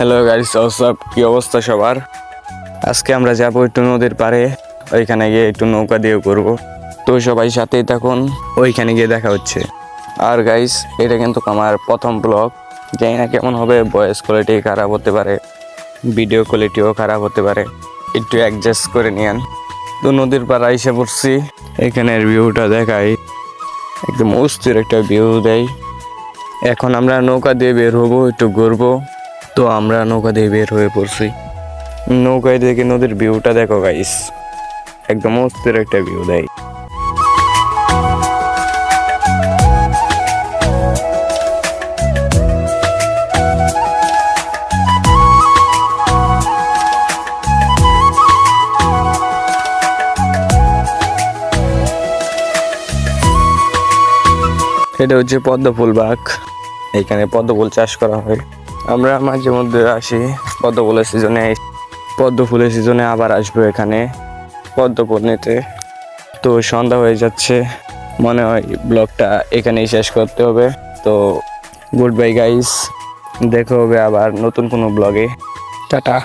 Hello guys, WhatsApp, কি অবস্থা সবার? আজকে আমরা যাবো একটু নদীর পাড়ে, ওইখানে গিয়ে একটু নৌকা দিয়ে করব। তো সবাই সাথেই থাকুন, ওইখানে গিয়ে দেখা হচ্ছে। আর গাইস, এটা কিন্তু আমার প্রথম ব্লগ, জানি না কেমন হবে, ভয়েস কোয়ালিটি খারাপ হতে পারে, ভিডিও কোয়ালিটিও খারাপ হতে পারে, একটু অ্যাডজাস্ট করে নিয়েন। তো নদীর পাড়ে এসে পড়ছি, এখানের ভিউটা দেখাই, একদম অস্থির একটা ভিউ দেয়। এখন আমরা নৌকা দিয়ে বের হবো, একটু ঘুরবো। তো আমরা নৌকা দিয়ে বের হয়ে পড়ছি। নৌকায় দেখে নদীর ভিউটা দেখো গাইস, একদম অস্থির একটা ভিউ দেয়। এটা হচ্ছে পদ্মফুল বাগ, এখানে পদ্মফুল চাষ করা হয়। আমরা মাঝে মধ্যে আসি পদ্মফুলের সিজনে, পদ্মফুলের সিজনে আবার আসবো এখানে পদ্মফুল নিতে। তো সন্ধ্যা হয়ে যাচ্ছে, মনে হয় ব্লগটা এখানেই শেষ করতে হবে। তো গুড বাই গাইস, দেখা হবে আবার নতুন কোনো ব্লগে। টাটা।